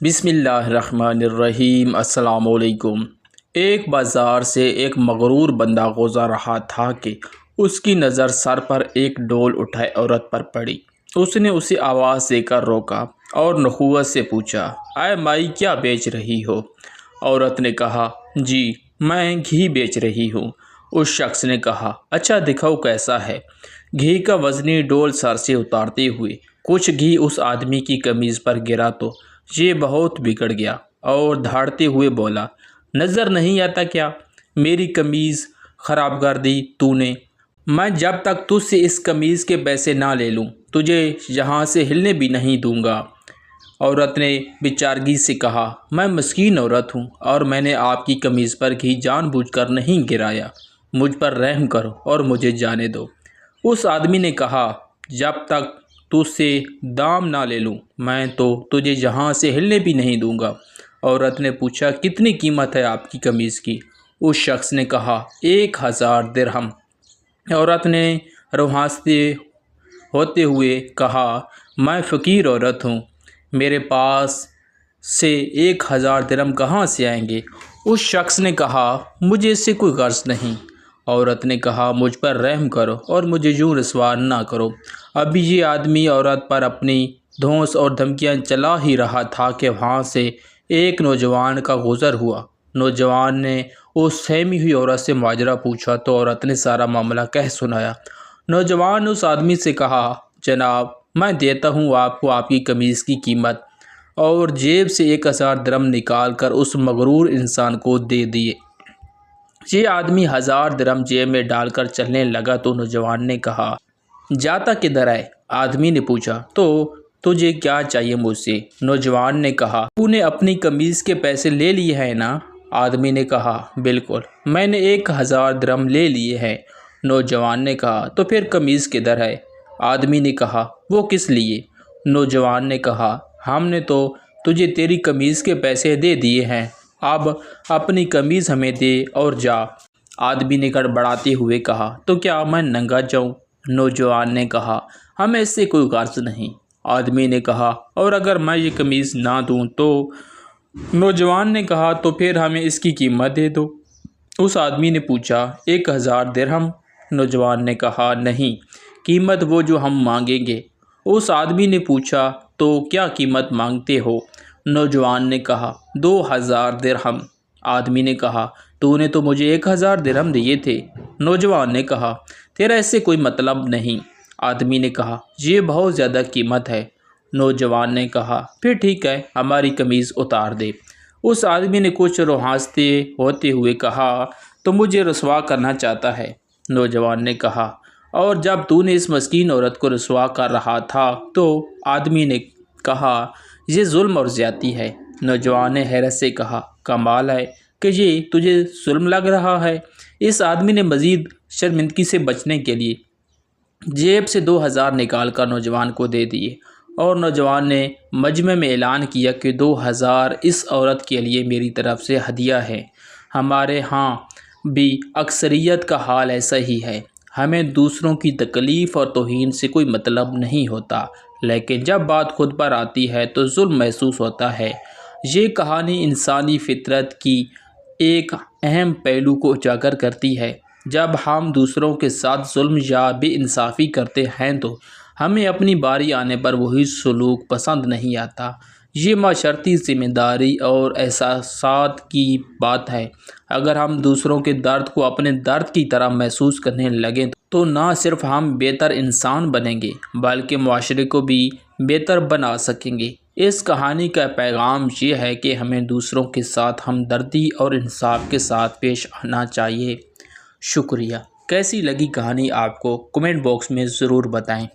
بسم اللہ الرحمن الرحیم۔ السلام علیکم۔ ایک بازار سے ایک مغرور بندہ گزر رہا تھا کہ اس کی نظر سر پر ایک ڈول اٹھائے عورت پر پڑی۔ اس نے اسے آواز دے کر روکا اور نخوت سے پوچھا، اے مائی، کیا بیچ رہی ہو؟ عورت نے کہا، جی میں گھی بیچ رہی ہوں۔ اس شخص نے کہا، اچھا دکھاؤ کیسا ہے؟ گھی کا وزنی ڈول سر سے اتارتے ہوئے کچھ گھی اس آدمی کی قمیض پر گرا تو یہ بہت بگڑ گیا اور دھاڑتے ہوئے بولا، نظر نہیں آتا کیا میری قمیض خراب کر دی تو نے؟ میں جب تک تجھ سے اس قمیض کے پیسے نہ لے لوں تجھے یہاں سے ہلنے بھی نہیں دوں گا۔ عورت نے بیچارگی سے کہا، میں مسکین عورت ہوں اور میں نے آپ کی قمیض پر گھی جان بوجھ کر نہیں گرایا، مجھ پر رحم کرو اور مجھے جانے دو۔ اس آدمی نے کہا، جب تک تجھ سے دام نہ لے لوں میں تو تجھے یہاں سے ہلنے بھی نہیں دوں گا۔ عورت نے پوچھا، کتنی قیمت ہے آپ کی قمیض کی؟ اس شخص نے کہا، 1000 درہم۔ عورت نے روہاستے ہوتے ہوئے کہا، میں فقیر عورت ہوں، میرے پاس سے 1000 درہم کہاں سے آئیں گے؟ اس شخص نے کہا، مجھے اس سے کوئی غرض نہیں۔ عورت نے کہا، مجھ پر رحم کرو اور مجھے یوں رسوا نہ کرو۔ ابھی یہ آدمی عورت پر اپنی دھونس اور دھمکیاں چلا ہی رہا تھا کہ وہاں سے ایک نوجوان کا گزر ہوا۔ نوجوان نے اس سہمی ہوئی عورت سے ماجرا پوچھا تو عورت نے سارا معاملہ کہہ سنایا۔ نوجوان نے اس آدمی سے کہا، جناب میں دیتا ہوں آپ کو آپ کی قمیض کی قیمت، اور جیب سے 1000 درہم نکال کر اس مغرور انسان کو دے دیے۔ یہ آدمی 1000 درہم جیب میں ڈال کر چلنے لگا تو نوجوان نے کہا، جاتا کدھر ہے؟ آدمی نے پوچھا، تو تجھے کیا چاہیے مجھ سے؟ نوجوان نے کہا، تو نے اپنی قمیض کے پیسے لے لیے ہیں نا؟ آدمی نے کہا، بالکل، میں نے 1000 درہم لے لیے ہیں۔ نوجوان نے کہا، تو پھر قمیض کدھر ہے؟ آدمی نے کہا، وہ کس لیے؟ نوجوان نے کہا، ہم نے تو تجھے تیری قمیض کے پیسے دے دیے ہیں، اب اپنی قمیض ہمیں دے اور جا۔ آدمی نے گڑبڑاتے ہوئے کہا، تو کیا میں ننگا جاؤں؟ نوجوان نے کہا، ہمیں اس سے کوئی غرض نہیں۔ آدمی نے کہا، اور اگر میں یہ قمیض نہ دوں تو؟ نوجوان نے کہا، تو پھر ہمیں اس کی قیمت دے دو۔ اس آدمی نے پوچھا، 1000 درہم؟ نوجوان نے کہا، نہیں، قیمت وہ جو ہم مانگیں گے۔ اس آدمی نے پوچھا، تو کیا قیمت مانگتے ہو؟ نوجوان نے کہا، 2000 درہم۔ آدمی نے کہا، تو نے تو مجھے 1000 درہم دیے تھے۔ نوجوان نے کہا، تیرا اس سے کوئی مطلب نہیں۔ آدمی نے کہا، یہ بہت زیادہ قیمت ہے۔ نوجوان نے کہا، پھر ٹھیک ہے، ہماری قمیض اتار دے۔ اس آدمی نے کچھ روہاستے ہوتے ہوئے کہا، تو مجھے رسوا کرنا چاہتا ہے؟ نوجوان نے کہا، اور جب تو نے اس مسکین عورت کو رسوا کر رہا تھا تو؟ آدمی نے کہا، یہ ظلم اور زیادتی ہے۔ نوجوان نے حیرت سے کہا، کمال ہے کہ یہ تجھے ظلم لگ رہا ہے۔ اس آدمی نے مزید شرمندگی سے بچنے کے لیے جیب سے 2000 نکال کر نوجوان کو دے دیے، اور نوجوان نے مجمع میں اعلان کیا کہ 2000 اس عورت کے لیے میری طرف سے ہدیہ ہے۔ ہمارے ہاں بھی اکثریت کا حال ایسا ہی ہے، ہمیں دوسروں کی تکلیف اور توہین سے کوئی مطلب نہیں ہوتا، لیکن جب بات خود پر آتی ہے تو ظلم محسوس ہوتا ہے۔ یہ کہانی انسانی فطرت کی ایک اہم پہلو کو اجاگر کرتی ہے۔ جب ہم دوسروں کے ساتھ ظلم یا بے انصافی کرتے ہیں تو ہمیں اپنی باری آنے پر وہی سلوک پسند نہیں آتا۔ یہ معاشرتی ذمہ داری اور احساسات کی بات ہے۔ اگر ہم دوسروں کے درد کو اپنے درد کی طرح محسوس کرنے لگیں تو نہ صرف ہم بہتر انسان بنیں گے بلکہ معاشرے کو بھی بہتر بنا سکیں گے۔ اس کہانی کا پیغام یہ ہے کہ ہمیں دوسروں کے ساتھ ہمدردی اور انصاف کے ساتھ پیش آنا چاہیے۔ شکریہ۔ کیسی لگی کہانی آپ کو؟ کمنٹ باکس میں ضرور بتائیں۔